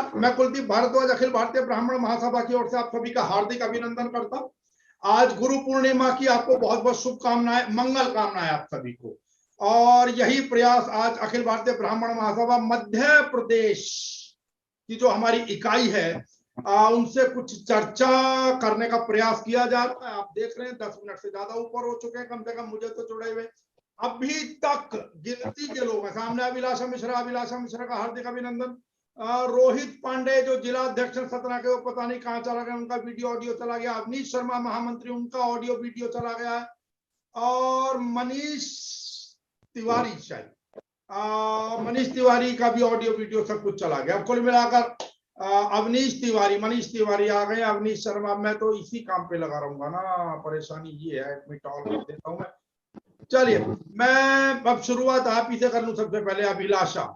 नमस्कार, मैं कुलदीप भारद्वाज अखिल भारतीय ब्राह्मण महासभा की ओर से आप सभी का हार्दिक अभिनंदन करता हूं। आज गुरु पूर्णिमा की आपको बहुत बहुत शुभकामनाएं, मंगल कामनाएं आप सभी को। और यही प्रयास आज अखिल भारतीय ब्राह्मण महासभा मध्य प्रदेश की जो हमारी इकाई है उनसे कुछ चर्चा करने का प्रयास किया जा रहा है। आप देख रहे हैं 10 मिनट से ज्यादा ऊपर हो चुके हैं, कम से कम मुझे तो जुड़े हुए अभी तक गिनती के लोग हैं। सामने अभिलाषा मिश्रा का हार्दिक अभिनंदन। रोहित पांडे जो जिला अध्यक्ष सतना के, वो पता नहीं कहां चला गया, उनका वीडियो ऑडियो चला गया। अवनीश शर्मा महामंत्री, उनका ऑडियो वीडियो चला गया है। और मनीष तिवारी, शायद मनीष तिवारी का भी ऑडियो वीडियो सब कुछ चला गया। कुल मिलाकर मनीष तिवारी आ गए। अवनीश शर्मा, मैं तो इसी काम पे लगा रहूंगा ना, परेशानी ये है। एडमिट ऑल कर देता हूं मैं। चलिए, मैं अब शुरुआत आप ही से कर लूं। सबसे पहले अभिलाषा।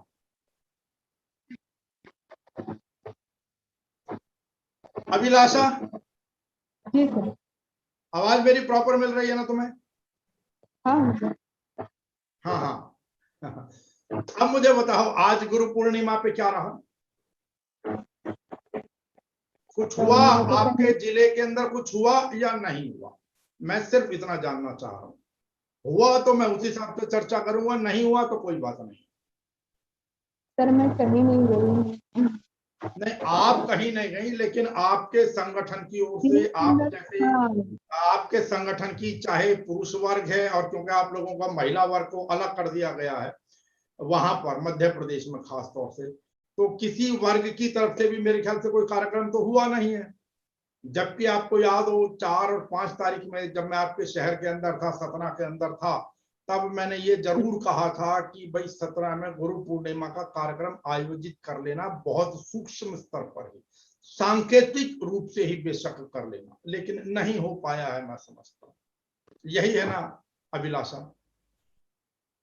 अभिलाषा, जी सर। आवाज मेरी प्रॉपर मिल रही है ना तुम्हें? हाँ हाँ। अब मुझे बताओ, आज गुरु पूर्णिमा पे क्या रहा? कुछ हुआ आपके जिले के अंदर? कुछ हुआ या नहीं हुआ? मैं सिर्फ इतना जानना चाह रहा हूं। हुआ तो मैं उसी हिसाब से चर्चा करूंगा, नहीं हुआ तो कोई बात नहीं। सर, मैं कहीं नहीं गई। नहीं, आप कहीं नहीं गई, लेकिन आपके संगठन की ओर से, आप जैसे आपके संगठन की, चाहे पुरुष वर्ग है, और क्योंकि आप लोगों का महिला वर्ग को अलग कर दिया गया है वहां पर मध्य प्रदेश में खास तौर से, तो किसी वर्ग की तरफ से भी मेरे ख्याल से कोई कार्यक्रम तो हुआ नहीं है। जबकि आपको याद हो 4 और 5 तारीख में जब मैं आपके शहर के अंदर था, सतना के अंदर था, तब मैंने ये जरूर कहा था कि भाई सतना में गुरु पूर्णिमा का कार्यक्रम आयोजित कर लेना, बहुत सूक्ष्म स्तर पर ही, सांकेतिक रूप से ही बेशक कर लेना, लेकिन नहीं हो पाया है, मैं समझता हूँ। यही है ना अभिलाषा?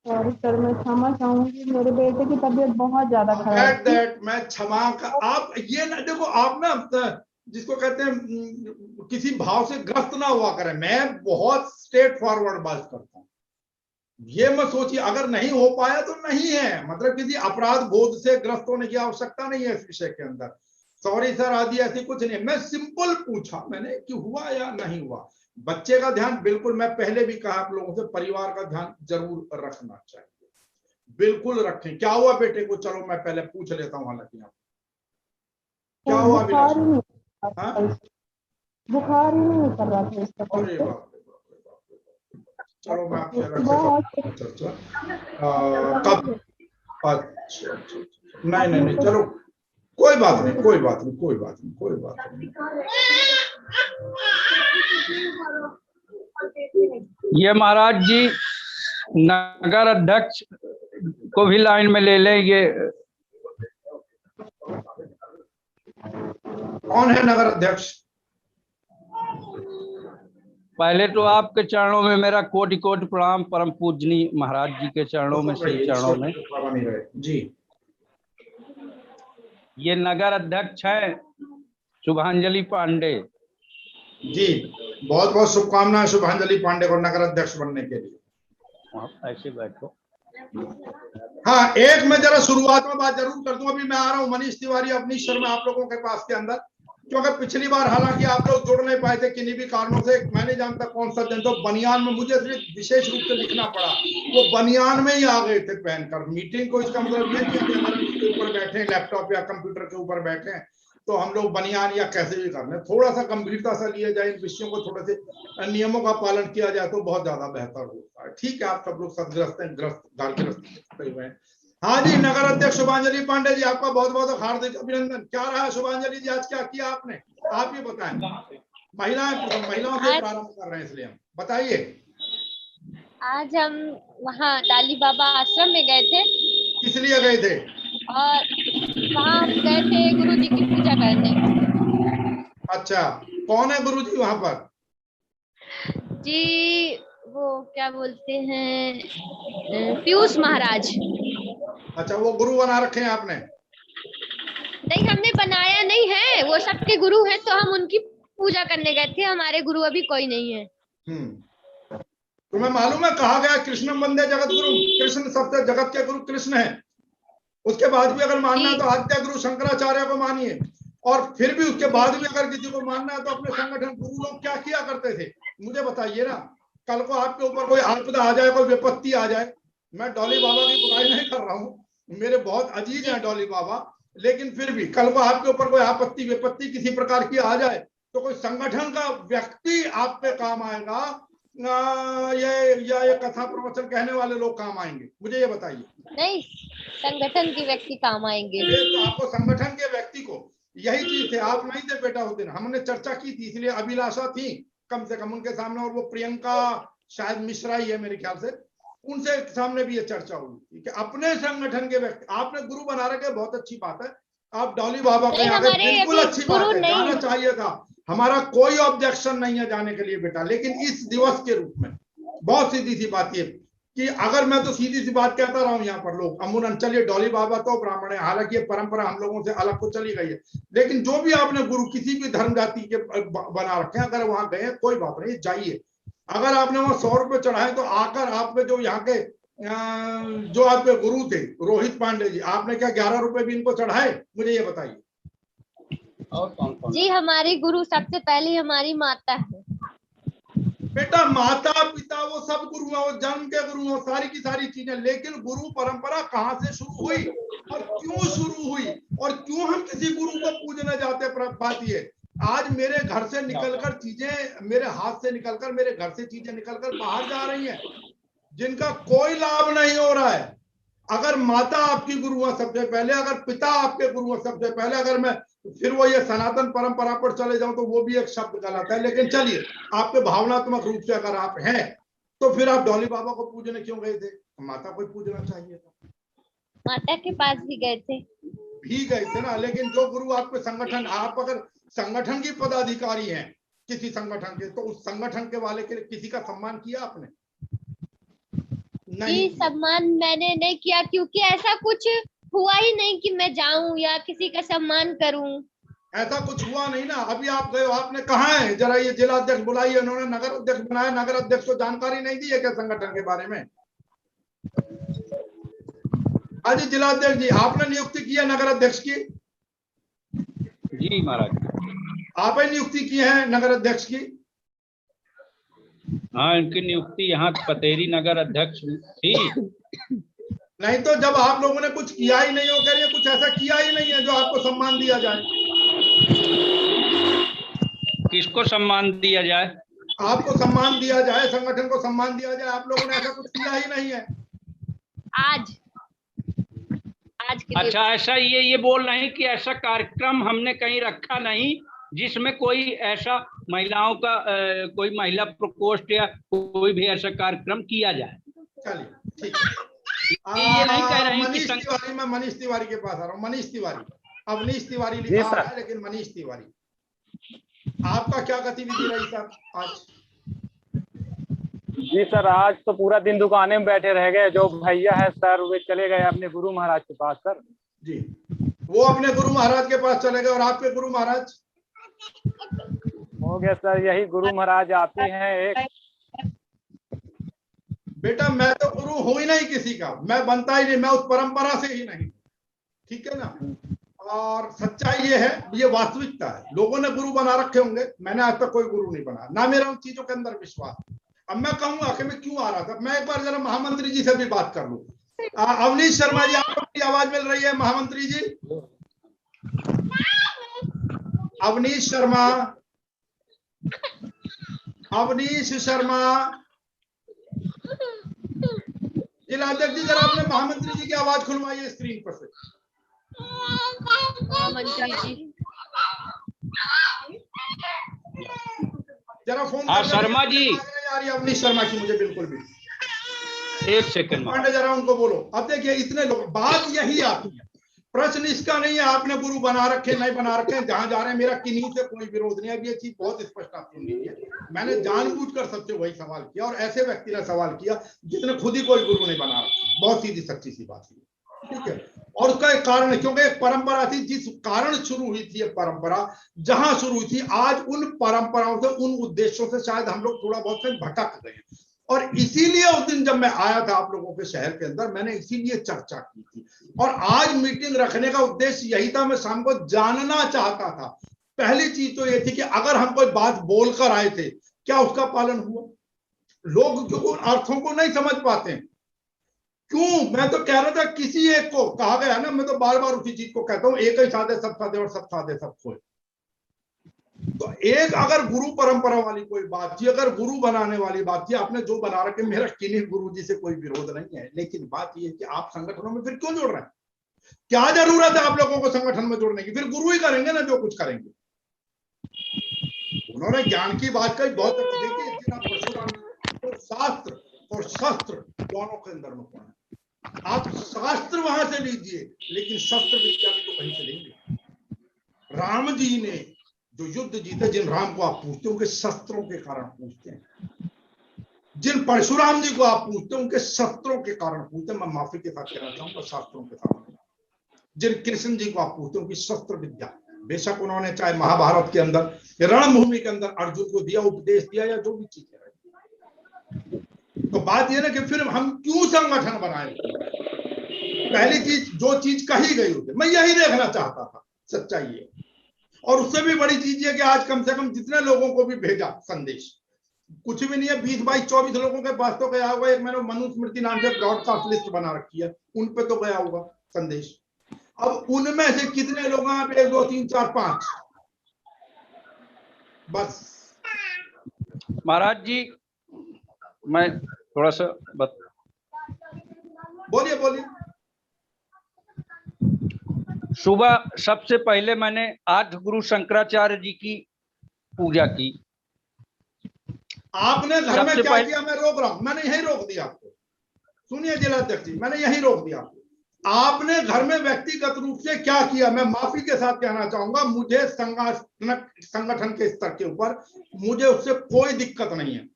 सॉरी सर, मैं क्षमा चाहूंगी, मेरे बेटे की तबीयत बहुत ज्यादा खराब थी। मैं क्षमा का, आप ये ना देखो, आप ना जिसको कहते हैं किसी भाव से ग्रस्त ना हुआ करें। मैं बहुत स्ट्रेट फॉरवर्ड बात करता हूं। ये मत सोचिए अगर नहीं हो पाया तो नहीं है, मतलब किसी अपराध बोध से ग्रस्त होने की आवश्यकता नहीं है इस विषय के अंदर। सॉरी सर आदि ऐसी कुछ नहीं। मैं सिंपल पूछा मैंने कि हुआ या नहीं हुआ। बच्चे का ध्यान बिल्कुल, मैं पहले भी कहा आप लोगों से, परिवार का ध्यान जरूर रखना चाहिए, बिल्कुल रखें। क्या हुआ बेटे को? चलो मैं पहले पूछ लेता हूँ। हालांकि क्या हुआ? बुखार ही नहीं कर रहा था इसका। अरे बाप रे बाप रे बाप रे बाप। चलो मैं आपसे रख चर्चा कब? अच्छा, नहीं, चलो कोई बात नहीं। ये महाराज जी नगर अध्यक्ष को भी लाइन में ले लेंगे। कौन है नगर अध्यक्ष? पहले तो आपके चरणों में मेरा कोटि कोटि प्रणाम, परम पूजनीय महाराज जी के चरणों में, श्री चरणों में जी। ये नगर अध्यक्ष है शुभांजलि पांडे जी। बहुत बहुत शुभकामनाएं शुभांजलि पांडे को नगर अध्यक्ष बनने के लिए। ऐसे बैठो। हाँ, एक मैं जरा शुरुआत में बात जरूर कर दूं। अभी मैं आ रहा हूँ मनीष तिवारी, अवनीश शर्मा आप लोगों के पास के अंदर, क्योंकि पिछली बार हालांकि आप लोग जुड़ नहीं पाए थे किन्हीं भी कारणों से। मैं नहीं जानता कौन सा दिन, तो बनियान में मुझे विशेष रूप से लिखना पड़ा, वो बनियान में ही आ गए थे पहनकर मीटिंग को। इसका मतलब ये नहीं है कि अगर हम इसके ऊपर बैठे, लैपटॉप या कंप्यूटर के ऊपर बैठे, तो हम लोग बनियान या कैसे भी करने, थोड़ा सा गंभीरता से लिए जाए इन विषयों को, थोड़े से नियमों का पालन किया जाए तो बहुत ज्यादा बेहतर होता है। ठीक है, आप सब लोग सदग्रस्त हैं, ग्रस्त। हाँ जी, नगर अध्यक्ष शुभांजलि पांडे जी, आपका बहुत बहुत हार्दिक अभिनंदन। क्या रहा शुभांजलि जी, आज क्या किया आपने? आप ही बताएं। महिलाओं से प्रारंभ कर रहे हैं, इसलिए हम बताइए। आज हम वहाँ डाली बाबा आश्रम में गए थे। किस लिए गए थे? और वहाँ हम गए थे गुरु जी की पूजा करने। अच्छा, कौन है गुरु जी वहाँ पर? जी वो क्या बोलते हैं, पीयूष महाराज। अच्छा, वो गुरु बना रखे हैं आपने? नहीं, हमने बनाया नहीं है, वो सबके गुरु हैं, तो हम उनकी पूजा करने गए थे। हमारे गुरु अभी कोई नहीं है। तुम्हें मालूम है कहा गया कृष्ण वंदे जगत गुरु, कृष्ण सबसे जगत के गुरु कृष्ण है। उसके बाद भी अगर मानना है तो आद्य गुरु शंकराचार्य को मानिए, और फिर भी उसके बाद भी अगर किसी को मानना है तो अपने संगठन गुरु लोग क्या किया करते थे मुझे बताइए ना। कल को आपके ऊपर कोई आपदा आ जाए, कोई विपत्ति आ जाए, मैं डॉली बाबा की बुराई नहीं कर रहा हूँ, मेरे बहुत अजीज हैं डॉली बाबा, लेकिन फिर भी कल को आपके ऊपर कोई आपत्ति विपत्ति किसी प्रकार की आ जाए तो कोई संगठन का व्यक्ति आप पे काम आएगा ये कथा प्रवचन कहने वाले लोग काम आएंगे? मुझे ये बताइए। नहीं, संगठन के व्यक्ति काम आएंगे। तो आपको संगठन के व्यक्ति को यही चीज थे, आप नहीं थे बेटा उस दिन, हमने चर्चा की थी, इसलिए अभिलाषा थी कम से कम उनके सामने, और वो प्रियंका शायद मिश्रा ही है मेरे ख्याल से, उनसे सामने भी ये चर्चा हुई कि अपने संगठन के व्यक्ति आपने गुरु बना रखे, बहुत अच्छी बात है। आप डॉली बाबा के यहाँ बिल्कुल अच्छी बात है, जाना चाहिए था, हमारा कोई ऑब्जेक्शन नहीं है जाने के लिए बेटा, लेकिन इस दिवस के रूप में बहुत सीधी सी बात ये कि अगर मैं तो सीधी सी बात कहता रहा हूं यहाँ पर लोग अमूमन, चलिए डॉली बाबा तो ब्राह्मण है, हालांकि ये परंपरा हम लोगों से अलग तो चली गई है, लेकिन जो भी आपने गुरु किसी भी धर्म जाति के बना रखे हैं, अगर वहां गए कोई बात नहीं, जाइए। अगर आपने वहां 100 रुपए चढ़ाए तो आकर आप पे जो यहाँ के जो आपके गुरु थे रोहित पांडे जी, आपने क्या 11 रुपए भी इनको चढ़ाए? मुझे ये बताइए। और कौन? जी हमारी गुरु सबसे पहले हमारी माता है बेटा, माता पिता वो सब गुरु हैं, वो जन्म के गुरु हैं, सारी की सारी चीजें, लेकिन गुरु परंपरा कहाँ से शुरू हुई और क्यों शुरू हुई और क्यों हम किसी गुरु को पूजने जाते? बात ये, आज मेरे घर से निकलकर चीजें, मेरे हाथ से निकलकर, मेरे घर से चीजें निकलकर बाहर जा रही हैं जिनका कोई लाभ नहीं हो रहा है। अगर माता आपकी गुरु है सबसे पहले, अगर पिता आपके गुरु है सबसे पहले, अगर मैं फिर वो ये सनातन परंपरा पर चले जाऊं तो वो भी एक शब्द गलत है, लेकिन चलिए आपके भावनात्मक रूप से अगर आप हैं तो फिर आप डॉली बाबा को पूजने क्यों गए थे? माता को पूजना चाहिए था। माता के पास भी गए थे ना, लेकिन जो गुरु आपके संगठन, आप अगर संगठन की पदाधिकारी हैं किसी संगठन के, तो उस संगठन के वाले के लिए किसी का सम्मान किया आपने? नहीं, सम्मान मैंने नहीं किया, क्योंकि ऐसा कुछ हुआ ही नहीं कि मैं जाऊं या किसी का सम्मान करूं। ऐसा कुछ हुआ नहीं ना। अभी आप गए, आपने कहा है जरा ये जिला अध्यक्ष बुलाइए, उन्होंने नगर अध्यक्ष बनाया, नगर अध्यक्ष को जानकारी नहीं दी है क्या संगठन के बारे में? आज जिला अध्यक्ष जी, आपने नियुक्ति की है नगर अध्यक्ष की? जी महाराज, आप ही नियुक्ति की है नगर अध्यक्ष की? हाँ, इनकी नियुक्ति यहाँ पतेरी नगर अध्यक्ष थी। नहीं तो जब आप लोगों ने कुछ किया ही नहीं हो, कह रही है कुछ ऐसा किया ही नहीं है जो आपको सम्मान दिया जाए। किसको सम्मान दिया जाए? आपको सम्मान दिया जाए, संगठन को सम्मान दिया जाए, आप लोगों ने ऐसा कुछ किया ही नहीं है। आज के लिए। अच्छा, ऐसा ये बोल रहे हैं कि ऐसा कार्यक्रम हमने कहीं रखा नहीं जिसमें कोई ऐसा महिलाओं का कोई महिला प्रकोष्ठ या कोई भी ऐसा कार्यक्रम किया जाए। चलिए ठीक है, ये नहीं कह रहे हैं मनीष तिवारी, मैं मनीष तिवारी के पास आ रहा हूँ। मनीष तिवारी, अवनीश तिवारी लिखा है लेकिन मनीष तिवारी, आपका क्या गतिविधि रही सर आज? जी सर, आज तो पूरा दिन दुकाने में बैठे रह गए। जो भैया है सर वे चले गए अपने गुरु महाराज के पास सर। जी, वो अपने गुरु महाराज के पास चले गए, और आपके गुरु महाराज? हो गया सर, यही गुरु महाराज आते हैं एक। बेटा मैं तो गुरु हो ही नहीं किसी का, मैं बनता ही नहीं, मैं उस परंपरा से ही नहीं, ठीक है ना। और सच्चाई ये है, ये वास्तविकता है, लोगों ने गुरु बना रखे होंगे, मैंने आज तक कोई गुरु नहीं बना, ना मेरा उन चीजों के अंदर विश्वास। अब मैं कहूंगा कि मैं क्यों आ रहा था, मैं एक बार जरा महामंत्री जी से भी बात कर लूं। अवनीश शर्मा जी, आपको मेरी आवाज मिल रही है? महामंत्री जी अवनीश शर्मा, अवनीश शर्मा, जिला अध्यक्ष जी, जरा अपने महामंत्री जी की आवाज खुलवाइए स्क्रीन पर से। मंत्री जी जरा फोन। हाँ शर्मा जी, आ रही है अवनीश शर्मा की मुझे बिल्कुल भी। एक सेकंड पांडे, जरा उनको बोलो। अब देखिए इतने लोग, बात यही आती है, प्रश्न इसका नहीं है आपने गुरु बना रखे नहीं बना रखे, जहां जा रहे हैं मेरा किन्हीं से कोई विरोध नहीं है। अब ये चीज बहुत स्पष्ट आप सुन लीजिए, मैंने जानबूझकर सबसे वही सवाल किया, और ऐसे व्यक्ति ने सवाल किया जिसने खुद ही कोई गुरु नहीं बना रखा। बहुत सीधी सच्ची सी बात है, ठीक है। और उसका एक कारण है, क्योंकि एक परंपरा थी, जिस कारण शुरू हुई थी एक परंपरा, जहां शुरू हुई थी, आज उन परंपराओं से, उन उद्देश्यों से शायद हम लोग थोड़ा बहुत भटक गए, और इसीलिए उस दिन जब मैं आया था आप लोगों के शहर के अंदर, मैंने इसीलिए चर्चा की थी। और आज मीटिंग रखने का उद्देश्य यही था, मैं शाम को जानना चाहता था। पहली चीज तो ये थी कि अगर हम कोई बात बोलकर आए थे, क्या उसका पालन हुआ? लोग क्यों अर्थों को नहीं समझ पाते हैं? क्यों? मैं तो कह रहा था किसी एक को कहा गया ना, मैं तो बार बार उसी चीज को कहता हूं, एक ही साधे सब साधे और सब साधे सब खोए। तो एक अगर गुरु परंपरा वाली कोई बात थी, अगर गुरु बनाने वाली बात थी, आपने जो बना रखे, मेरा किन्हीं गुरु जी से कोई विरोध नहीं है, लेकिन बात यह है कि आप संगठनों में फिर क्यों जुड़ रहे हैं? क्या जरूरत है आप लोगों को संगठन में जुड़ने की? फिर गुरु ही करेंगे ना जो कुछ करेंगे। उन्होंने ज्ञान की बात कही, बहुत अच्छी। देखिए परशुराम तो शास्त्र और शस्त्र दोनों के अंदर में कौन है? आप शास्त्र वहां से लीजिए, लेकिन शस्त्र विद्या भी तो कहीं से लेंगे। राम जी ने जो युद्ध जीते, जिन राम को आप पूछते हैं उनके शस्त्रों के कारण पूछते हैं, जिन परशुराम जी को आप पूछते हैं उनके शस्त्रों के कारण पूछते हैं। मैं माफी के साथ कहना चाहूंगा, शास्त्रों के साथ। जिन कृष्ण जी को आप पूछते हैं उनकी शस्त्र विद्या, बेशक उन्होंने चाहे महाभारत के अंदर रणभूमि के अंदर अर्जुन को दिया, उपदेश दिया, या जो भी चीज है। तो बात यह ना कि फिर हम क्यों संगठन बनाए? पहली चीज, जो चीज कही गई होती, मैं यही देखना चाहता था, सच्चाई है। और उससे भी बड़ी चीज है कि आज कम से कम जितने लोगों को भी भेजा संदेश, कुछ भी नहीं है, 20, 22, 24 लोगों के पास तो गया होगा। एक मैंने मनुस्मृति नाम से ब्रॉडकास्ट लिस्ट बना रखी है, उन पे तो गया होगा संदेश। अब उनमें से कितने लोग हैं? 1, 2, 3, 4, 5 बस। महाराज जी, मैं थोड़ा सा बोलिए बोलिए। सुबह सबसे पहले मैंने आद्य गुरु शंकराचार्य जी की पूजा की। आपने घर में क्या किया? मैं रोक रहा हूं, मैंने यही रोक दिया आपको। सुनिए जिलाध्यक्ष जी, मैंने यही रोक दिया आपको। आपने घर में व्यक्तिगत रूप से क्या किया? मैं माफी के साथ कहना चाहूंगा, मुझे संगठन के स्तर के ऊपर मुझे उससे कोई दिक्कत नहीं है।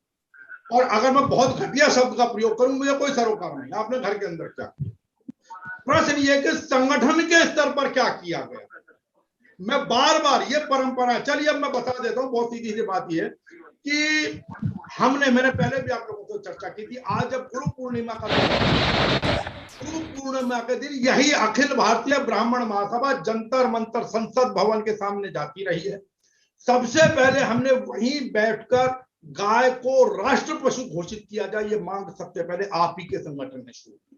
और अगर मैं बहुत घटिया शब्द का प्रयोग करूं, मुझे कोई सरोकार नहीं। आपने घर के अंदर क्या किया? प्रश्न ये कि संगठन के स्तर पर क्या किया गया? मैं बार बार ये परंपरा, चलिए अब मैं बता देता हूं, बहुत सीधी सी बात यह है कि मैंने पहले भी आप लोगों को चर्चा की थी। आज जब गुरु पूर्णिमा का गुरु पूर्णिमा के दिन यही अखिल भारतीय ब्राह्मण महासभा जंतर मंतर संसद भवन के सामने जाती रही है। सबसे पहले हमने वहीं बैठकर गाय को राष्ट्र पशु घोषित किया जाए, ये मांग सबसे पहले आप ही के संगठन ने शुरू की।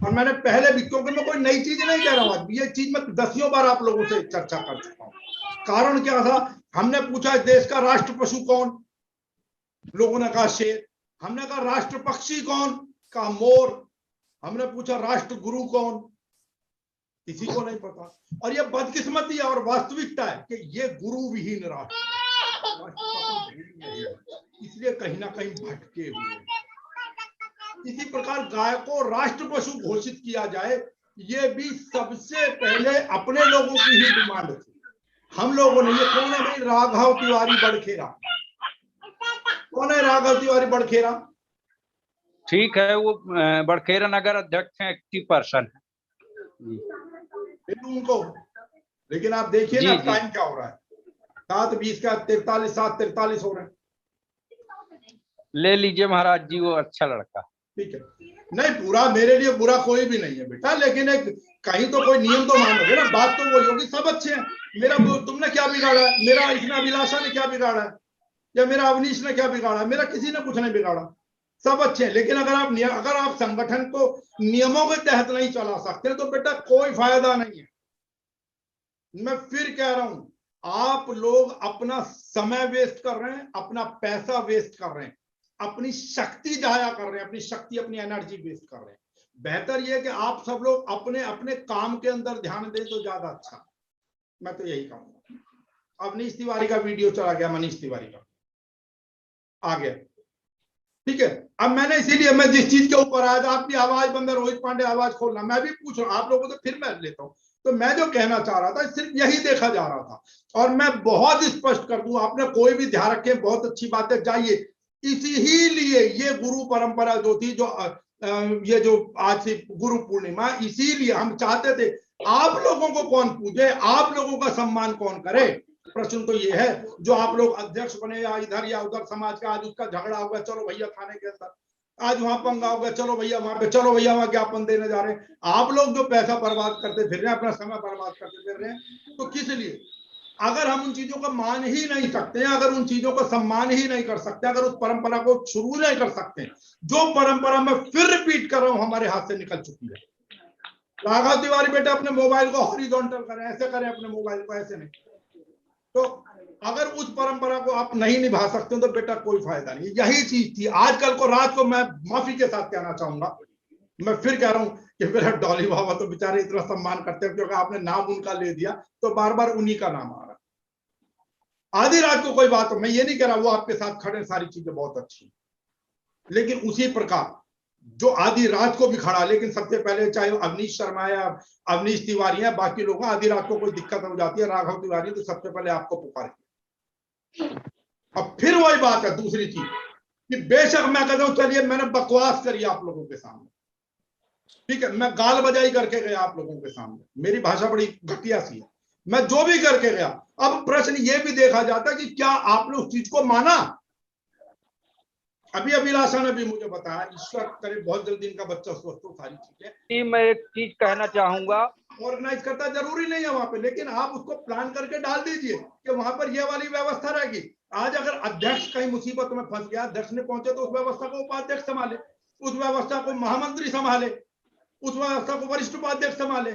और मैंने पहले भी, क्योंकि मैं कोई नई चीज नहीं कह रहा हूं, ये चीज मैं 10 बार आप लोगों से चर्चा कर चुका हूं। कारण क्या था? हमने पूछा देश का राष्ट्र पशु कौन? लोगों ने कहा शेर। हमने कहा राष्ट्र पक्षी कौन? कहा मोर। हमने पूछा राष्ट्र गुरु कौन? किसी को नहीं पता। और ये बदकिस्मती है और वास्तविकता है कि ये गुरु विहीन राष्ट्र, इसलिए कहीं ना कहीं भटके हुए। इसी प्रकार गाय को राष्ट्र पशु घोषित किया जाए, ये भी सबसे पहले अपने लोगों की ही डिमांड थी। हम लोगों ने, ये कौन है भाई? राघव तिवारी बड़खेरा। कौन है राघव तिवारी बड़खेरा? ठीक है, वो बड़खेरा नगर अध्यक्ष हैं, एक्टिव पर्सन है उनको। लेकिन आप देखिए ना टाइम क्या हो रहा है, 7:20 का 43, 7:43 हो रहे हैं। ले लीजिए महाराज जी, वो अच्छा लड़का। ठीक है, नहीं पूरा मेरे लिए बुरा कोई भी नहीं है बेटा, लेकिन एक कहीं तो कोई नियम तो मानोगे ना। बात तो वही होगी, सब अच्छे हैं। मेरा तुमने क्या बिगाड़ा है? मेरा इसमें अभिलाषा ने क्या बिगाड़ा है? या मेरा अवनीश ने क्या बिगाड़ा? मेरा किसी ने कुछ नहीं बिगाड़ा, सब अच्छे हैं। लेकिन अगर आप संगठन को नियमों के तहत नहीं चला सकते तो बेटा कोई फायदा नहीं है। मैं फिर कह रहा हूं, आप लोग अपना समय वेस्ट कर रहे हैं, अपना पैसा वेस्ट कर रहे हैं, अपनी शक्ति जाया कर रहे हैं, अपनी शक्ति, अपनी एनर्जी वेस्ट कर रहे हैं। बेहतर यह कि आप सब लोग अपने अपने काम के अंदर ध्यान दें तो ज्यादा अच्छा। मैं तो यही कहूंगा। अवनीश तिवारी का वीडियो चला गया, मनीष तिवारी का आ गया, ठीक है। अब मैंने इसीलिए, मैं जिस चीज के ऊपर आया था, आपकी आवाज बंद है, रोहित पांडे आवाज खोलना, मैं भी पूछ रहा हूं आप लोगों को, तो फिर मैं लेता हूं। तो मैं जो कहना चाह रहा था सिर्फ यही देखा जा रहा था। और मैं बहुत स्पष्ट कर दूं, आपने कोई भी ध्यान रखे, बहुत अच्छी बात है, जाइए। इसीलिए ये गुरु परंपरा जो थी, ये जो आज से गुरु पूर्णिमा, इसीलिए हम चाहते थे आप लोगों को कौन पूजे, आप लोगों का सम्मान कौन करे। प्रश्न तो ये है, जो आप लोग अध्यक्ष बने या इधर या उधर समाज का, आज उसका झगड़ा होगा, चलो भैया थाने के अंदर, आज वहां पंगा होगा, चलो भैया वहां पे, चलो भैया वहां ज्ञापन देने जा रहे हैं। आप लोग जो पैसा बर्बाद करते फिर रहे हैं, अपना समय बर्बाद करते फिर रहे हैं, तो किस लिए? अगर हम उन चीजों का मान ही नहीं सकते हैं, अगर उन चीजों का सम्मान ही नहीं कर सकते, अगर उस परंपरा को शुरू नहीं कर सकते, जो परंपरा मैं फिर रिपीट कर रहा हूं हमारे हाथ से निकल चुकी है। राघव तिवारी बेटा अपने मोबाइल को हॉरिजॉन्टल करें, ऐसे करें अपने मोबाइल को, ऐसे नहीं। तो अगर उस परंपरा को आप नहीं निभा सकते हो तो बेटा कोई फायदा नहीं। यही चीज थी आजकल को। रात को मैं माफी के साथ कहना चाहूंगा, मैं फिर कह रहा हूं कि मेरा डॉली बाबा तो बेचारे इतना सम्मान करते हैं, क्योंकि आपने नाम उनका ले दिया तो बार बार उन्हीं का नाम आ रहा। आधी रात को कोई बात हो, मैं ये नहीं कह रहा वो आपके साथ खड़े, सारी चीजें बहुत अच्छी, लेकिन उसी प्रकार जो आधी रात को भी खड़ा, लेकिन सबसे पहले चाहे वो अवनीश शर्मा या अवनीश तिवारी है, बाकी लोग आधी रात को कोई दिक्कत हो जाती है, राघव तिवारी तो सबसे पहले आपको पुकारे। अब फिर वही बात है दूसरी चीज कि बेशक मैं कहता हूं चलिए मैंने बकवास करी आप लोगों के सामने, ठीक है, मैं गाल बजाई करके गया आप लोगों के सामने, मेरी भाषा बड़ी घटिया सी है, मैं जो भी करके गया। अब प्रश्न ये भी देखा जाता कि क्या आपने उस चीज को माना? अभी अभिलाषा ने भी मुझे बताया, ईश्वर करे बहुत जल्दी इनका बच्चा स्वस्थ हो, सारी चीजें। मैं एक चीज कहना चाहूंगा, ऑर्गेनाइज करता जरूरी नहीं है वहां पे, लेकिन आप उसको प्लान करके डाल दीजिए कि वहां पर ये वाली व्यवस्था रहेगी। आज अगर अध्यक्ष कहीं मुसीबत में फंस गया, अध्यक्ष ने पहुंचे तो उस व्यवस्था को उपाध्यक्ष संभाले, उस व्यवस्था को महामंत्री संभाले, उस व्यवस्था को वरिष्ठ उपाध्यक्ष संभाले।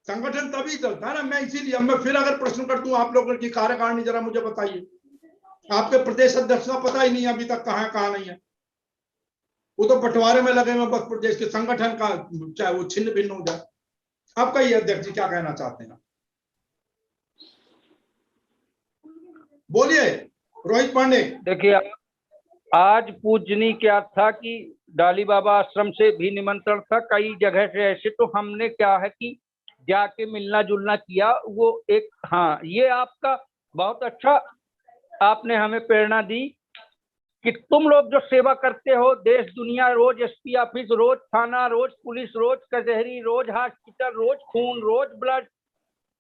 संगठन तभी चलता है ना। मैं इसीलिए मैं फिर अगर प्रश्न करता हूं आप लोगों की कार्यकारिणी जरा मुझे बताइए, आपके प्रदेश अध्यक्ष का पता ही नहीं अभी तक कहां नहीं है, वो तो बंटवारे में लगे हुए बस प्रदेश के संगठन का, चाहे वो छिन्न भिन्न हो जाए। आपका ये अध्यक्ष जी क्या कहना चाहते हैं? बोलिए रोहित पांडे। देखिए आज पूजनी क्या था कि डाली बाबा आश्रम से भी निमंत्रण था, कई जगह से ऐसे, तो हमने क्या है कि जाके मिलना जुलना किया। वो एक, हाँ ये आपका बहुत अच्छा, आपने हमें प्रेरणा दी कि तुम लोग जो सेवा करते हो देश दुनिया, रोज एसपी ऑफिस, रोज थाना, रोज पुलिस, रोज कचहरी, रोज हॉस्पिटल, रोज खून, रोज ब्लड,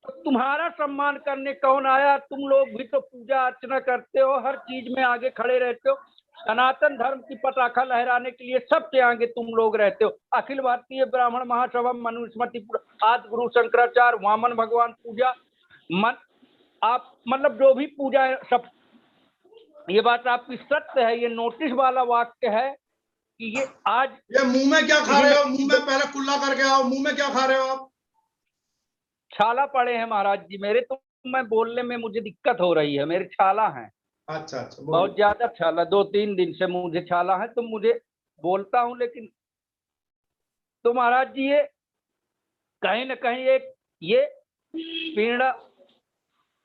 तो तुम्हारा सम्मान करने कौन आया? तुम लोग भी तो पूजा अर्चना करते हो, हर चीज में आगे खड़े रहते हो, सनातन धर्म की पताका लहराने के लिए सबसे आगे तुम लोग रहते हो। अखिल भारतीय ब्राह्मण महासभा, मनुस्मृति, आदि गुरु शंकराचार्य, वामन भगवान पूजा, आप मतलब जो भी पूजा है सब, ये बात आपकी सत्य है। ये नोटिस वाला वाक्य है कि ये आज, ये मुंह में क्या खा रहे हो? मुंह में पहले कुल्ला करके आओ, मुंह में क्या खा रहे हो आप? छाला पड़े हैं महाराज जी मेरे, तो मैं बोलने में मुझे दिक्कत हो रही है, मेरे छाला है। अच्छा अच्छा, बहुत ज्यादा छाला, 2-3 दिन से मुझे छाला है, तो मुझे बोलता हूं, लेकिन तो महाराज जी ये कहीं ना कहीं एक ये पीड़ा।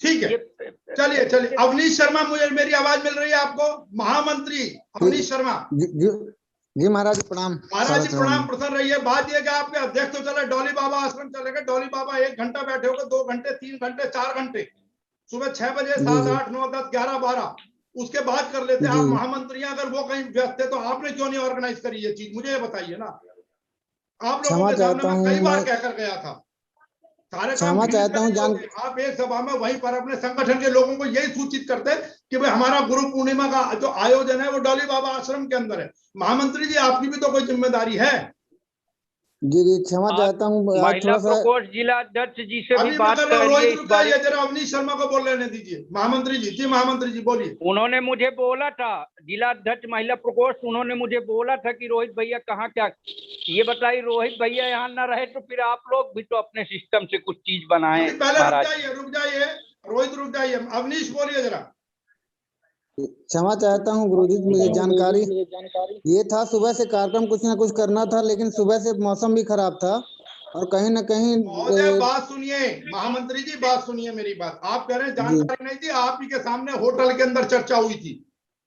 ठीक है, चलिए चलिए। अवनीश शर्मा, मुझे मेरी आवाज मिल रही है आपको? महामंत्री अवनीश शर्मा जी महाराज प्रणाम। महाराज जी प्रणाम, प्रसन्न रहिए। बात यह कि आपके अध्यक्ष तो चले, डॉली बाबा आश्रम चले गए। डॉली बाबा 1 घंटा बैठे होंगे, 2 घंटे, 3 घंटे, 4 घंटे, सुबह 6 बजे, 7, 8, 9, 10, 11, 12, उसके बाद कर लेते। आप महामंत्री, अगर वो कहीं व्यस्त है तो आपने क्यों नहीं ऑर्गेनाइज करी ये चीज? मुझे ये बताइए ना। आप लोगों के सामने मैं कई बार कहकर गया था, सारे काम चाहता हूँ आप एक सभा में वहीं पर अपने संगठन के लोगों को यही सूचित करते कि भाई हमारा गुरु पूर्णिमा का जो आयोजन है वो डॉली बाबा आश्रम के अंदर है। महामंत्री जी आपकी भी तो कोई जिम्मेदारी है। जी क्षमा चाहता हूँ, महिला प्रकोष्ठ जिला अध्यक्ष जी से भी बात करिए इस बारे। जरा अवनीश शर्मा को बोल लेने दीजिए। महामंत्री जी, जी महामंत्री जी बोलिए। उन्होंने मुझे बोला था, जिला अध्यक्ष महिला प्रकोष्ठ, उन्होंने मुझे बोला था कि रोहित भैया कहाँ क्या, ये बताइए रोहित भैया यहाँ न रहे तो फिर आप लोग भी तो अपने सिस्टम से कुछ चीज बनाए। पहले रुक जाइए रोहित, रुक जाइए। अवनीश बोलिए जरा। क्षमा चाहता हूँ गुरुजी, मुझे जानकारी ये था, सुबह से कार्यक्रम कुछ ना कुछ करना था, लेकिन सुबह से मौसम भी खराब था और कहीं ना कहीं। बात सुनिए महामंत्री जी, बात सुनिए मेरी बात। आप कह रहे हैं जानकारी नहीं थी, आप ही के सामने होटल के अंदर चर्चा हुई थी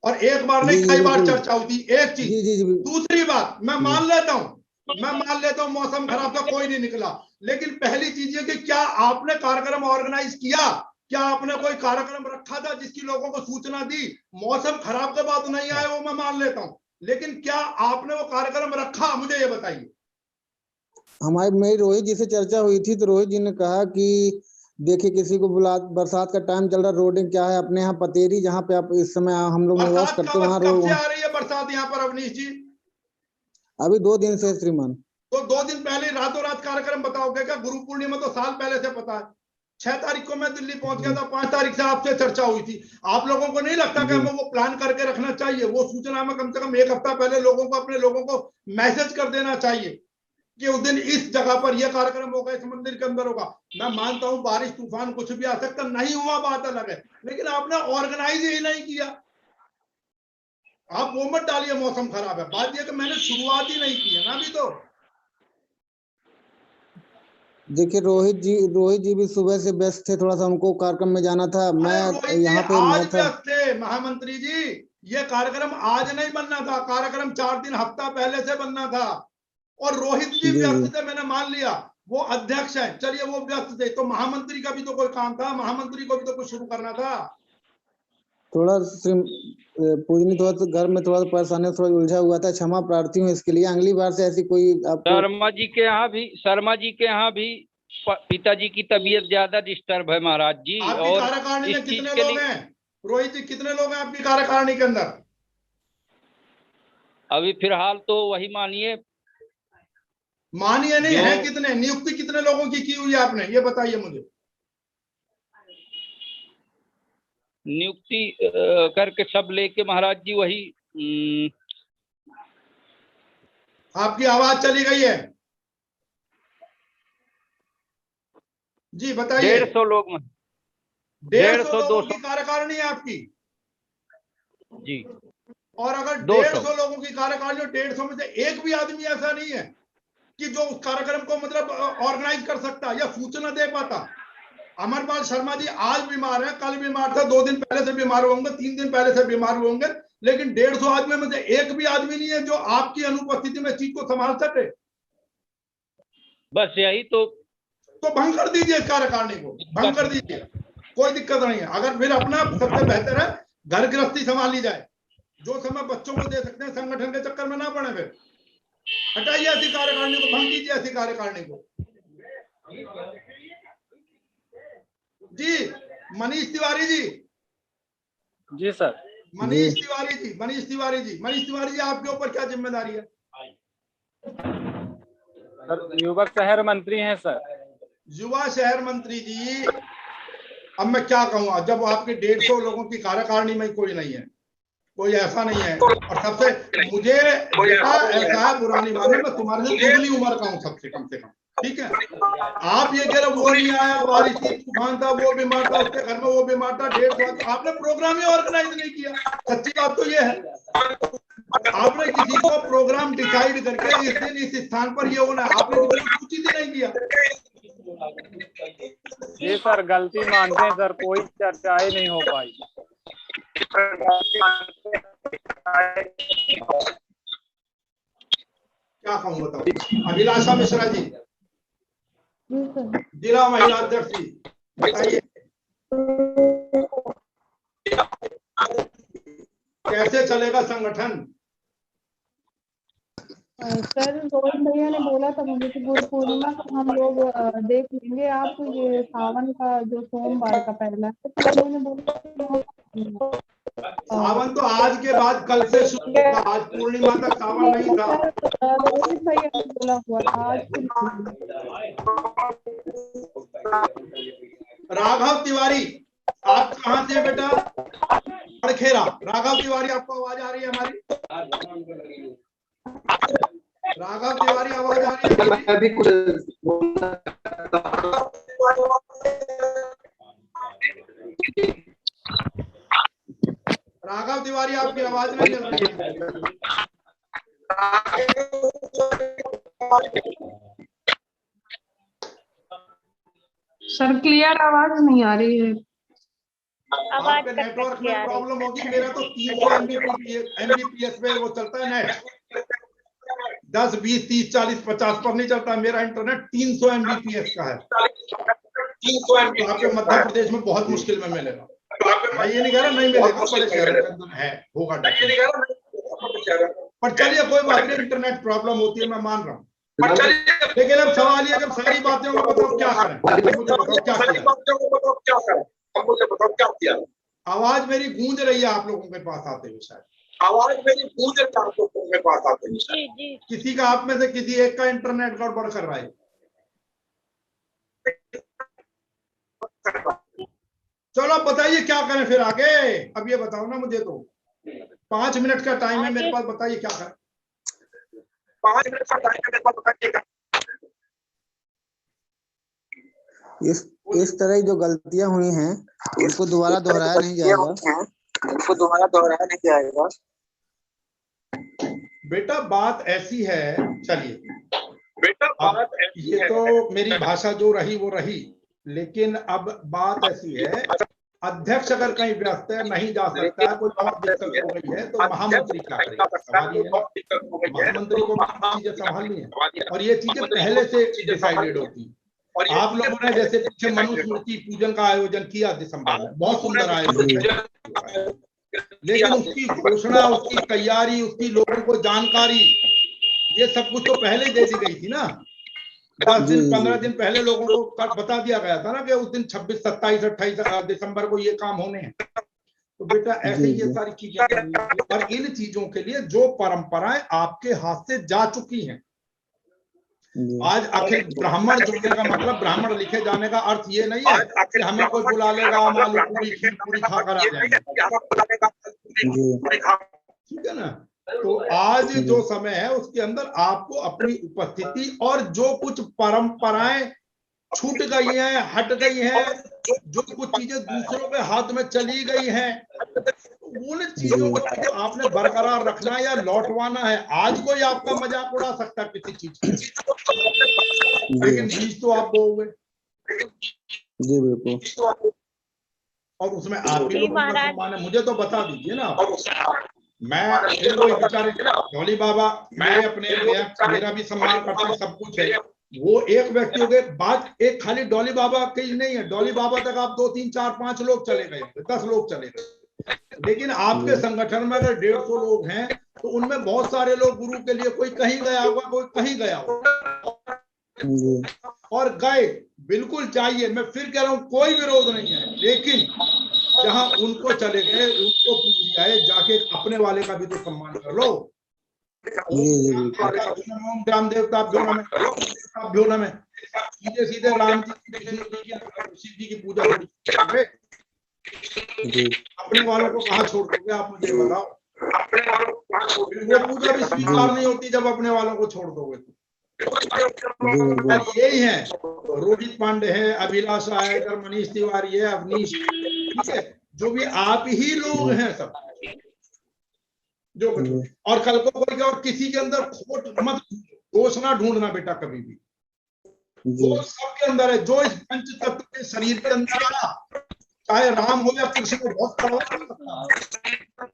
और एक बार नहीं कई बार चर्चा हुई थी। एक चीज। दूसरी बात, मैं मान लेता हूँ मौसम खराब था, कोई नहीं निकला, लेकिन पहली चीज ये कि क्या आपने कार्यक्रम ऑर्गेनाइज किया? क्या आपने कोई कार्यक्रम रखा था जिसकी लोगों को सूचना दी? मौसम खराब के बाद नहीं आए वो मैं मान लेता हूं, लेकिन क्या आपने वो कार्यक्रम रखा? मुझे ये बताइए। मेरी रोहित जी से चर्चा हुई थी तो रोहित जी ने कहा कि देखिए किसी को बुला, बरसात का टाइम चल रहा, रोडिंग क्या है अपने यहाँ पतेरी जहाँ पे आप इस समय हम लोग निवास बरसात करते हैं वहाँ कब से आ रही है बरसात यहाँ पर अवनीश जी? अभी 2 दिन से श्रीमान। तो 2 दिन पहले रातों रात कार्यक्रम बताओगे क्या? गुरु पूर्णिमा तो साल पहले से पता है। 6 तारीख को मैं दिल्ली पहुंच गया था, 5 तारीख से आपसे चर्चा हुई थी। आप लोगों को नहीं लगता कि हमें वो प्लान करके रखना चाहिए? वो सूचना में कम से कम 1 हफ्ता पहले लोगों को, अपने लोगों को मैसेज कर देना चाहिए कि उस दिन इस जगह पर यह कार्यक्रम होगा, इस मंदिर के अंदर होगा। मैं मानता हूं बारिश तूफान कुछ भी आ सकता, नहीं हुआ बात अलग है, लेकिन आपने ऑर्गेनाइज ही नहीं किया। आप वो मत डालिए मौसम खराब है, बात यह कि मैंने शुरुआत ही नहीं की है ना अभी तो। देखिए रोहित जी भी सुबह से व्यस्त थे, थोड़ा सा उनको कार्यक्रम में जाना था। मैं यहाँ पे आज मैं था। व्यस्त थे महामंत्री जी, ये कार्यक्रम आज नहीं बनना था, कार्यक्रम 4 दिन हफ्ता पहले से बनना था। और रोहित जी व्यस्त थे, मैंने मान लिया, वो अध्यक्ष है, चलिए वो व्यस्त थे, तो महामंत्री का भी तो कोई काम था, महामंत्री को भी तो कुछ शुरू करना था। थोड़ा पूजनी थोड़ा सा घर में थोड़ा सा परेशानी, थोड़ा उलझा हुआ था, क्षमा प्रार्थी हूँ इसके लिए। अगली बार से ऐसी कोई आपको। शर्मा जी के यहाँ भी पिताजी की तबीयत ज्यादा डिस्टर्ब है महाराज जी। आपकी और कार्यकारिणी में कितने लोग हैं रोहित जी, कितने लोग हैं आपकी कार्यकारिणी के अंदर? अभी फिलहाल तो वही मानिए नहीं है, कितने नियुक्ति कितने लोगों की हुई है आपने, ये बताइए मुझे। नियुक्ति करके सब लेके महाराज जी वही आपकी आवाज चली गई है जी, बताइए। 150 लोग में 150 लोगों की कार्यकारिणी है आपकी जी। और अगर 150 लोगों की कार्यकारिणी, 150 में से एक भी आदमी ऐसा नहीं है कि जो उस कार्यक्रम को मतलब ऑर्गेनाइज कर सकता या सूचना दे पाता। अमरपाल शर्मा जी आज बीमार है, कल बीमार था, 2 दिन पहले से बीमार होंगे, 3 दिन पहले से बीमार होंगे, लेकिन 150 आदमी में से एक भी आदमी नहीं है जो आपकी अनुपस्थिति में चीज को संभाल सके। बस यही तो भंग कर दीजिए इस कार्यकारिणी को, भंग कर दीजिए, कोई दिक्कत नहीं है। अगर फिर अपना सबसे बेहतर है घर गृहस्थी संभाल ली जाए, जो समय बच्चों को दे सकते हैं, संगठन के चक्कर में ना पड़े। फिर हटाइए ऐसी कार्यकारिणी को, भंग कीजिए ऐसी कार्यकारिणी को जी। मनीष तिवारी जी सर। मनीष तिवारी जी आपके ऊपर क्या जिम्मेदारी है? सर युवक शहर मंत्री हैं सर। युवा शहर मंत्री जी, अब मैं क्या कहूँ, जब आपके 150 लोगों की कार्यकारिणी में कोई नहीं है, कोई ऐसा नहीं है। और सबसे मुझे बेटा ऐसा है, बुरा नहीं मानो, मैं तुम्हारे से दुगनी उम्र का हूँ सबसे, कम से कम, ठीक है। आप ये कह रहे वो नहीं आया, बारिश थी, तूफान था, वो बीमार था, उसके घर में वो बीमार था, 150, आपने प्रोग्राम ही ऑर्गेनाइज नहीं किया। सच्ची बात तो ये है, आपने किसी को प्रोग्राम डिसाइड करके इस दिन इस स्थान पर ये होना है, आपने किसी को सूचित ही नहीं किया। जी सर, गलती मानते हैं सर, कोई चर्चाएं नहीं हो पाई। क्या कहूँ बताओ। अभिलाषा मिश्रा जी, जिला महिला अध्यक्ष जी, बताइए कैसे चलेगा संगठन? सर रोहित भैया ने बोला था मुझे कि गुरु पूर्णिमा को हम लोग देख लेंगे। आप ये सावन का जो सोमवार का पहला है, तो उन्होंने बोला सावन तो आज के बाद कल से शुरू होगा, आज पूर्णिमा तक सावन नहीं था। रोहित भैया ने बोला हुआ आज। राघव तिवारी, आप कहाँ से बेटा? खड़खेरा। राघव तिवारी, आपको आवाज आ रही है हमारी? राघव तिवारी आवाज आ रही है? मैं भी कुछ राघव तिवारी, आपकी आवाज नहीं आ रही है। सर क्लियर आवाज नहीं आ रही है। आपके नेटवर्क में प्रॉब्लम होगी। मेरा तो 300 एमबीपीएस पे वो चलता है नेट, 10, 20, 30, 40, 50 पर नहीं चलता। मेरा इंटरनेट 300 एमबीपीएस का है। तो आपके मध्य प्रदेश में बहुत मुश्किल में मिलेगा। मैं ये नहीं कह रहा नहीं मिलेगा, बड़े शहरों के अंदर है, होगा। पर चलिए कोई बात नहीं, इंटरनेट प्रॉब्लम होती है, मैं मान रहा हूँ। लेकिन अब सवाल ये, जब सारी बातें को बताओ क्या क्या करें, मुझे बताओ क्या किया, मुझे बताओ क्या किया। आवाज मेरी गूंज रही है आप लोगों के पास आते हुए, शायद आवाज मेरी गूंज रही है आप लोगों के पास आते हुए। जी जी। किसी का, आप में से किसी एक का इंटरनेट गड़बड़ कर रहा है। चलो अब बताइए क्या करें फिर आगे, अब ये बताओ ना मुझे, तो 5 मिनट का टाइम है मेरे पास, बताइए क्या करें। 5 मिनट का टाइम है मेरे पास, बताइए। इस तरह की जो गलतियां हुई हैं उनको दोबारा दोहराया नहीं जाएगा, उनको दोबारा दोहराया नहीं जाएगा। बेटा बात ऐसी है, चलिए बेटा अब बात ऐसी ये है, तो मेरी भाषा जो रही वो रही, लेकिन अब बात ऐसी है, अध्यक्ष अगर कहीं व्यस्त है, नहीं जा सकता है, कोई बहुत दिक्कत हो गई है, तो महामंत्री क्या करेगा, सवाल ये है ना। महामंत्री को चीजें संभालनी है और ये चीजें पहले से डिसाइडेड होती है। आप लोगों ने जैसे पीछे मनुस्मृति पूजन का आयोजन किया दिसंबर में, बहुत सुंदर आयोजन है, लेकिन उसकी घोषणा, उसकी तैयारी, उसकी लोगों को जानकारी, ये सब कुछ तो पहले ही दे दी गई थी ना। 10 दिन 15 दिन पहले लोगों को बता दिया गया था ना कि उस दिन 26, 27, 28 दिसंबर को ये काम होने हैं। तो बेटा ऐसे ये सारी चीजें करनी है, और इन चीजों के लिए जो परंपराएं आपके हाथ से जा चुकी हैं, आज अखिल ब्राह्मण जुड़ने का मतलब, ब्राह्मण लिखे जाने का अर्थ ये नहीं है कि हमें कोई बुला लेगा, हम आलू पूरी खीर पूरी खाकर आ जाएंगे, ठीक है ना। तो आज जो समय है उसके अंदर आपको अपनी उपस्थिति और जो कुछ परंपराएं छूट गई हैं, हट गई हैं, जो कुछ चीजें दूसरों के हाथ में चली गई हैं, उन चीजों को आपने बरकरार रखना है या लौटवाना है। आज कोई आपका मजाक उड़ा सकता है किसी चीज की, लेकिन बीज तो आप बोओगे जी बिल्कुल, और उसमें आप ही लोगों का सम्मान है। मुझे तो बता दीजिए ना, मैं फिर वही बेचारे डॉली बाबा मेरे अपने, मेरा भी सम्मान करते हैं, सब कुछ है, वो एक व्यक्ति हो गए। बात एक खाली डॉली बाबा की नहीं है, डॉली बाबा तक आप 2, 3, 4, 5 लोग चले गए, 10 लोग चले गए, लेकिन आपके संगठन में अगर 150 लोग हैं तो उनमें बहुत सारे लोग गुरु के लिए, कोई कहीं गया होगा, कोई कहीं गया होगा, और गए बिल्कुल चाहिए, मैं फिर कह रहा हूं कोई विरोध नहीं है, लेकिन जहां उनको चले गए उनको पूछ जाए, जाके अपने वाले का भी तो सम्मान कर लो। राम देवताभ्यो नमः, सीधे सीधे राम जी की पूजा करोगे, अपने वालों को कहाँ छोड़ दोगे आप, मुझे बताओ। वो पूजा भी स्वीकार नहीं होती जब अपने वालों को छोड़ दोगे तो। यही है, रोहित पांडे है, अभिलाषा है, इधर मनीष तिवारी है, अवनीश, ठीक है, जो भी आप ही लोग हैं सब, जो और कल को कोई और किसी के अंदर खोट मत, दोष ना ढूंढना बेटा कभी भी, दोष सबके अंदर है। जो इस पंच तत्व के शरीर के अंदर आया, चाहे राम हो या कृष्ण को बहुत कड़वा कर सकता है,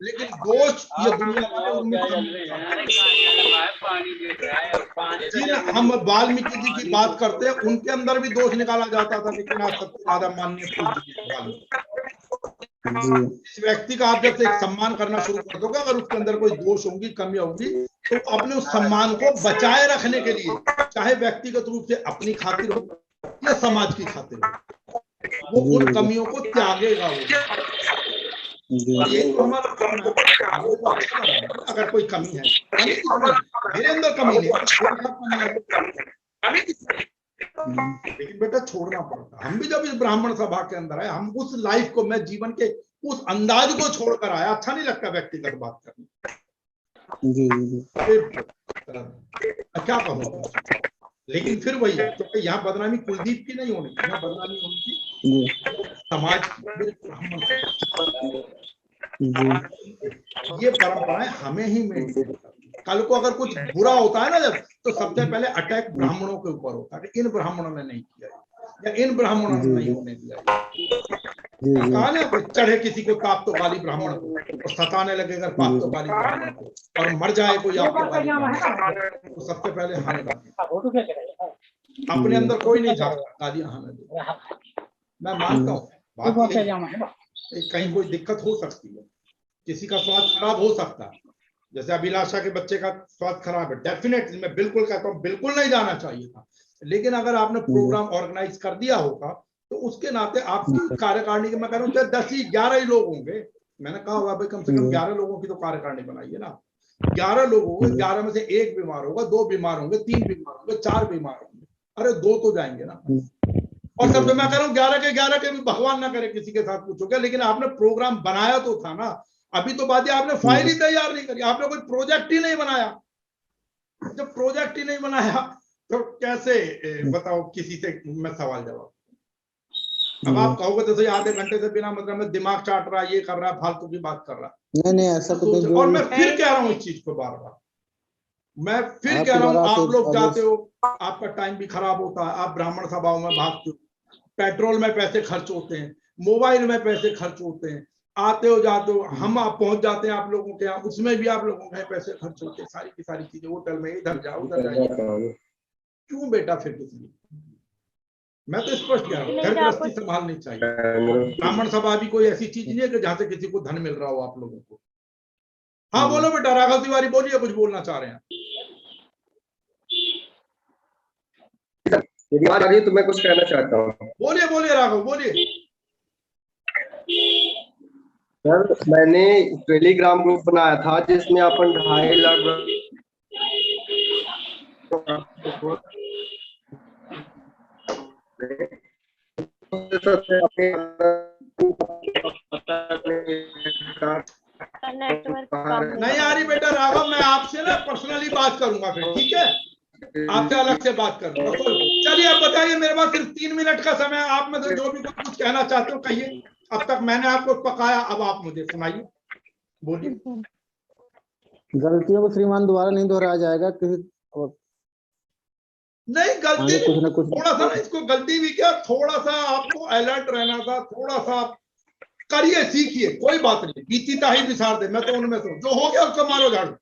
लेकिन दोष ये दुनिया वाले उनमें हम वाल्मीकि जी की बात करते हैं, उनके अंदर भी दोष निकाला जाता था, लेकिन आज सबसे ज्यादा माननीय इस व्यक्ति का आप जब से एक सम्मान करना शुरू कर दोगे, अगर उसके अंदर कोई दोष होंगी, कमी होगी, तो अपने उस सम्मान को बचाए रखने के लिए, चाहे व्यक्तिगत रूप से अपनी खातिर हो या समाज की खातिर हो, वो उन कमियों को त्यागेगा। वो ये तो हमारा काम है। अगर कोई कमी है, मेरे अंदर कमी नहीं, लेकिन बेटा छोड़ना पड़ता। हम भी जब इस ब्राह्मण सभा के अंदर आए, हम उस लाइफ को, मैं जीवन के उस अंदाज को छोड़कर आया। अच्छा नहीं लगता व्यक्तिगत बात करनी, क्या कहूँ, लेकिन फिर वही है, तो यहाँ बदनामी कुलदीप की नहीं होनी, यहाँ बदनामी होनी थी समाज की। ये परंपराएं हमें ही मेंटेन करनी। कल को अगर कुछ बुरा होता है ना जब, तो सबसे पहले अटैक ब्राह्मणों के ऊपर होता है कि इन ब्राह्मणों ने नहीं किया या इन ब्राह्मणों ने नहीं होने दिया। कहा ना, चढ़े किसी को ताप तो गाली ब्राह्मण को, और सताने लगे अगर पाप तो गाली ब्राह्मण को, और मर जाए कोई आपको गाली तो सबसे पहले हमें गाली। अपने अंदर कोई नहीं जाता गालियां हमें दे। मैं मानता हूँ बात कहीं कोई दिक्कत हो सकती है, किसी का स्वास्थ्य खराब हो सकता है, जैसे अभिलाषा के बच्चे का स्वास्थ्य खराब है, डेफिनेटली मैं बिल्कुल कहता हूँ बिल्कुल नहीं जाना चाहिए था, लेकिन अगर आपने प्रोग्राम ऑर्गेनाइज कर दिया होगा तो उसके नाते आपकी कार्यकारिणी के, मैं कह रहा हूँ चाहे 10 ही 11 ही लोग होंगे, मैंने कहा होगा भाई कम से कम 11 लोगों की तो कार्यकारिणी बनाइए ना। 11 लोग होंगे, 11 में से 1 बीमार होगा, 2 बीमार होंगे, 3 बीमार होंगे, 4 बीमार होंगे, अरे 2 तो जाएंगे ना। और सबसे मैं कह रहा हूँ 11 के भी भगवान ना करे किसी के साथ कुछ हो गया, लेकिन आपने प्रोग्राम बनाया तो था ना। अभी तो बात है आपने फाइल ही तैयार नहीं करी, आपने कोई प्रोजेक्ट ही नहीं बनाया। जब प्रोजेक्ट ही नहीं बनाया तो कैसे बताओ किसी से मैं सवाल जवाब। अब आप कहोगे तो सही आधे घंटे से बिना मतलब में दिमाग चाट रहा है, ये कर रहा है, फालतू की बात कर रहा है। नहीं ऐसा तो और मैं फिर कह रहा हूँ इस चीज को बार बार, मैं फिर कह रहा हूँ, आप लोग जाते हो, आपका टाइम भी खराब होता है, आप ब्राह्मण सभाओं में भागते हो, पेट्रोल में पैसे खर्च होते हैं, मोबाइल में पैसे खर्च होते हैं, आते हो जाते हो, हम आप पहुंच जाते हैं आप लोगों के यहाँ, उसमें भी आप लोगों के पैसे खर्च होते हैं, सारी की सारी चीजें, होटल में इधर जाओ उधर जाइए, क्यों बेटा फिर किस लिए? मैं तो स्पष्ट कह रहा हूँ, घर गृहस्थी संभालनी चाहिए। ब्राह्मण सभा भी कोई ऐसी चीज नहीं है कि जहां से किसी को धन मिल रहा हो आप लोगों को। हाँ बोलो बेटा, राघव तिवारी बोलिए, कुछ बोलना चाह रहे हैं। यदि बात आ रही है तो मैं कुछ कहना चाहता हूँ। बोलिए बोलिए राघव बोलिए। सर मैंने टेलीग्राम ग्रुप बनाया था जिसमें अपन 2.5 लाख नहीं आ रही बेटा राघव, मैं आपसे ना पर्सनली बात करूंगा फिर, ठीक है? आपसे अलग से बात करूंगा। चलिए आप बताइए, मेरे पास सिर्फ 3 मिनट का समय है, आप में से जो भी कुछ कहना चाहते हो कहिए। अब तक मैंने आपको पकाया, अब आप मुझे सुनाइए, बोलिए। गलतियों को श्रीमान दोबारा नहीं दोहराया जाएगा किसी नहीं गलती कुछ ना कुछ थोड़ा सा ना, इसको गलती भी क्या, थोड़ा सा आपको अलर्ट रहना था, थोड़ा सा करिए, सीखिए, कोई बात नहीं, बीती ताही विसार दे, मैं तो उनमें से जो हो गया उसको मारो झाड़ू।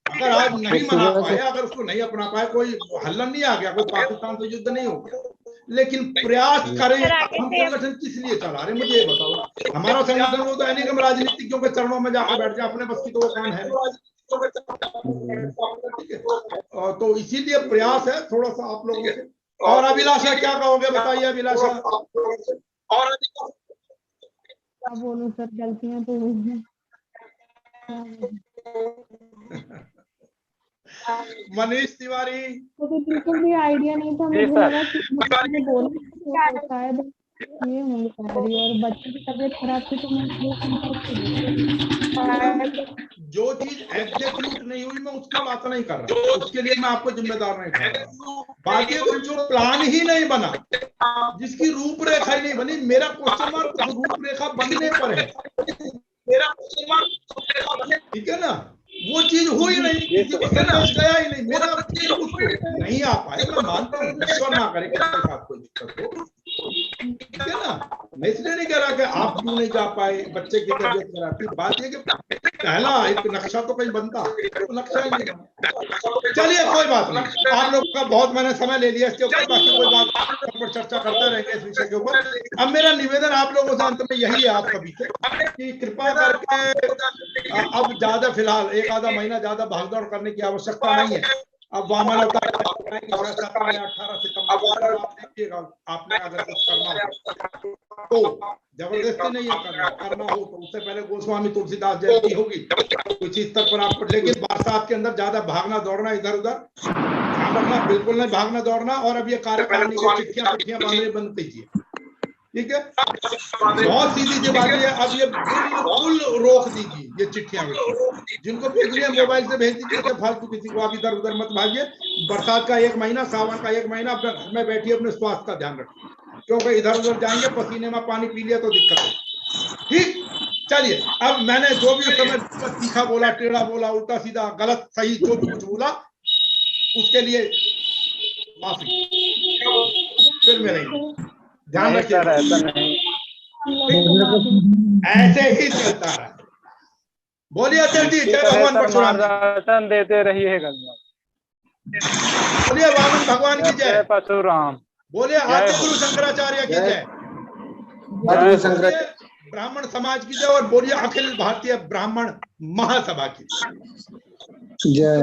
अगर आज नहीं मना पाए, अगर उसको नहीं अपना पाए, कोई हल्ला नहीं आ गया, कोई पाकिस्तान से युद्ध नहीं हो गया, लेकिन प्रयास करें। हम संगठन किस लिए चला रहे मुझे ये बताओ। हमारा संगठन वो तो है नहीं कि हम राजनीतिज्ञों के चरणों में जाकर बैठ जाए, अपने बस की तो वो काम है। ठीक है, तो इसीलिए प्रयास है थोड़ा सा आप लोगों से। और अभिलाषा क्या कहोगे बताइए अभिलाषा। और क्या बोलूं सर, गलतियां तो हुई हैं। मनीष तिवारी, मुझे बिल्कुल भी आइडिया नहीं था, मुझे लगा कि मुझे बोलना शायद ये होंगे तैयारी, और बच्चे की तबीयत खराब थी तो मैं जो चीज एग्जीक्यूट नहीं हुई मैं उसकी बात नहीं कर रहा, उसके लिए मैं आपको जिम्मेदार नहीं ठहरा। बाकी जो प्लान ही नहीं बना, जिसकी रूपरेखा ही नहीं बनी, मेरा क्वेश्चन मार्क रूपरेखा बनने पर है, ठीक है ना, वो चीज हुई नहीं, किसी को संदेश गया ही नहीं, मेरा नहीं आ पाए, मैं मानता हूँ, ईश्वर ना करे किसी के साथ कोई दिक्कत हो, ठीक है ना। मैं इसलिए नहीं कह रहा कि आप क्यों नहीं जा पाए, बच्चे की तबीयत खराब थी, बात ये कि पहला एक नक्शा तो कहीं बनता, तो नक्शा ही नहीं बना। चलिए कोई बात नहीं, आप लोग का बहुत मैंने समय ले लिया इसके ऊपर, बाकी कोई बात पर चर्चा करते रहेंगे इस विषय के ऊपर। अब मेरा निवेदन आप लोगों से अंत में यही है आप सभी से कि कृपा करके अब ज्यादा फिलहाल 1 आधा महीना ज्यादा भागदौड़ करने की आवश्यकता नहीं है। अब वामन अवतार 18 सितंबर आप देखिएगा, आपने अगर कुछ करना हो तो जबरदस्ती नहीं है, करना हो तो उससे पहले गोस्वामी तुलसीदास जयंती होगी कुछ इस स्तर पर आप, लेकिन बरसात के अंदर ज्यादा भागना दौड़ना इधर उधर ध्यान रखना, बिल्कुल नहीं भागना दौड़ना। और अब ये कार्यकारिणी की चिट्ठियां बांधने बंद कीजिए, ठीक है, बहुत सीधी सी बात है। अब ये बिल्कुल रोक दीजिए, ये चिट्ठियां जिनको भेजनी है मोबाइल से भेज दीजिए, फालतू किसी को आप इधर उधर मत भागिए। बरसात का 1 महीना, सावन का 1 महीना अपने घर में बैठिए, अपने स्वास्थ्य का ध्यान रखिए, क्योंकि इधर उधर जाएंगे पसीने में पानी पी लिया तो दिक्कत है, ठीक। चलिए, अब मैंने जो भी उस समय तीखा बोला, टेढ़ा बोला, उल्टा सीधा गलत सही जो भी कुछ बोला उसके लिए माफी, फिर मिलेंगे, ध्यान रखिए, ऐसे ही चलता है। बोलिए अध्यक्ष जी, जय भगवान परशुराम, दर्शन देते रहिए, बोलिए वामन भगवान की जय, परशुराम, बोलिए आद्य गुरु शंकराचार्य की जय, ब्राह्मण समाज की जय, और बोलिए अखिल भारतीय ब्राह्मण महासभा की जय।